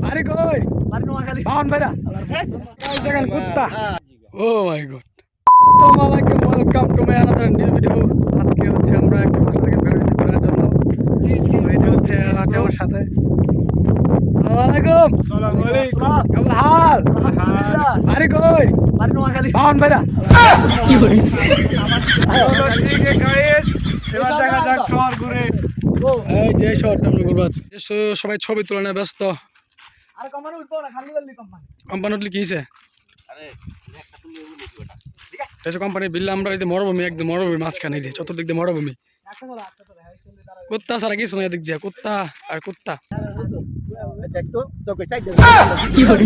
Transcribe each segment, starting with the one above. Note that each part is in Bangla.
আরে কই বাউন ভাইরা দেখেন কুত্তা ও মাই গড আসসালামু আলাইকুম welcome to my another new video আজকে হচ্ছে আমরা একটু বাসা থেকে বের হয়েছি ঘোরার জন্য এটা হচ্ছে আছে আমার সাথে আসসালামু আলাইকুম আসসালামু আলাইকুম কেমন হাল আরে কই বাউন ভাইরা কি করে চলো ঠিক আছে গাইস এবার দেখা যাক শহর ঘুরে এই যে শর্ট আমরা করবো আজকে সবাই ছবি তুলনায় ব্যস্ত আরে কোম্পানি উঠবো না খালি বললি কোম্পানি কোম্পানি উঠলে কি হয়েছে এটা কোম্পানির বিল আমরা এই যে মরুভূমি একদম মরুভূমির মাঝখানে এই যে চতুর্দিক দিয়ে মরুভূমি একটা চলো হ্যাঁ চলে দাঁড়া কুত্তা ছাড়া কিছু নয় এদিক দিয়ে কুত্তা আর কুত্তা দেখ তো তোকে সাইড দে কি করে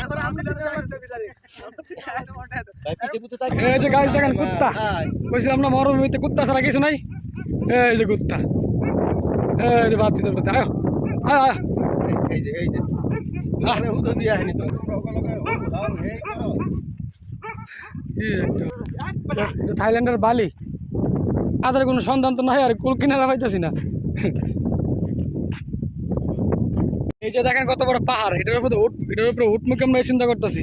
এবার আমি যাচ্ছি বিদারি ভাই পিছে পিছে তাক এই যে গাইস দেখেন কুত্তা কইছিলাম না মরুভূমিতে কুত্তা ছাড়া কিছু নাই এই যে কুত্তা এই যে বাচ্চা তোর আয় আয় এই যে আরে হুদো দিয়া হয়নি তো এই করো এটা থাইল্যান্ডের বালি তাদের কোনো সন্ধান তো নাই আর কুল কিনারা পাইতেছি না এই যে দেখেন কত বড় পাহাড় এটার উপরে উঠমুখে আমরা চিন্তা করতেছি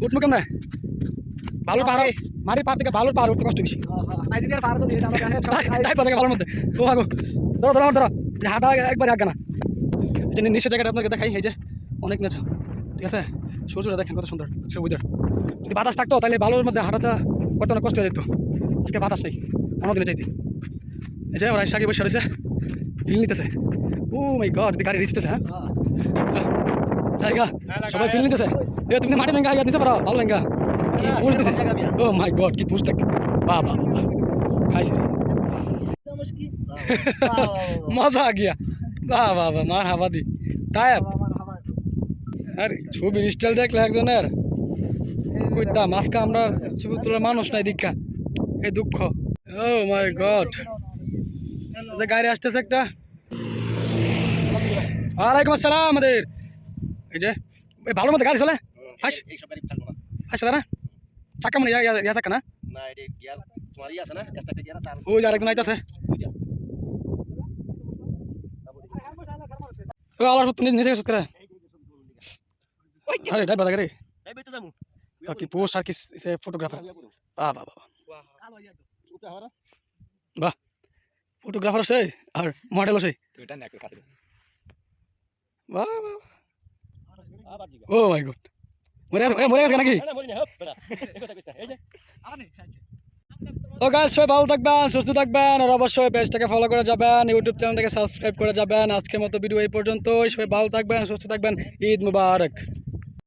উঠমুখে আমরা ভালো পাহাড় মারি পাহাড় থেকে ভালো পাহাড় উঠতে কষ্ট বেশি নাইজেরিয়ার ফারস দিয়ে আমরা জানি তাই পাথা ভালোর মধ্যে ও আগো ধরো ধরো ধরো যে হাঁটা একবার আগে না এই যে নিচের জায়গাটা আপনাকে দেখাই এই যে অনেক নেচা ঠিক আছে সূর্যটা দেখেন কত সুন্দর আজকে ওয়েদার যদি বাতাস থাকতো তাহলে ভালোর মধ্যে হাঁটাটা করতে অনেক কষ্ট হয়ে যেত আজকে বাতাস নেই অন্যদিনে চাইতে এই যে ওরা সাগে বসে রয়েছে ফিল নিতেছে ও মাই গড গাড়ি রিচতেছে হ্যাঁ জায়গা সবাই ফিল নিতেছে এ তুমি মাটি ভেঙ্গা ইয়া দিতে পারো ভালো ভেঙ্গা কি পুষ দিছে ও মাই গড কি পুষ দেখ বাহ বাহ বাহ খাইছি মুশকিল মজা আ গিয়া বাহ বাহ বাহ মার হাবাদি তাই আরে ছবি স্টাইল দেখলে একজনের কইতা মাছকা আমরা ছবি তোলার মানুষ নাই দীক্ষা এই দুঃখ ও মাই গড গাড়ি আসতেছে একটা ওয়ালাইকুম আসসালাম আমাদের এই যে ভালোর মধ্যে গাড়ি চলে আস এই সব গাড়ি থাকবো না আচ্ছা দাদা চাকা মানে ইয়া চাকা না না এটা গিয়ার তোমারই আছে না একটা গিয়ার আছে আর ওই যে আরেকজন আইতাছে ও আলার তুমি নিচে গেছ করে আরে ডাই বাদা রে এই বেতে যামু কি পোস্ট আর কি ফটোগ্রাফার বাহ বাহ বাহ উঠা হরা বাহ ফটোগ্রাফার সেই আর মডেল সেই এটা না খাতে বাহ বাহ আবার দিগা ও মাই গড মরে গেছে নাকি না মরি না হপ বেটা এই কথা কইতা এই যে আনি তো গাইস সবাই ভালো থাকবেন সুস্থ থাকবেন আর অবশ্যই পেজটাকে ফলো করে যাবেন ইউটিউব চ্যানেলটাকে সাবস্ক্রাইব করে যাবেন আজকের মতো ভিডিও এই পর্যন্তই সবাই ভালো থাকবেন সুস্থ থাকবেন ঈদ মুবারক।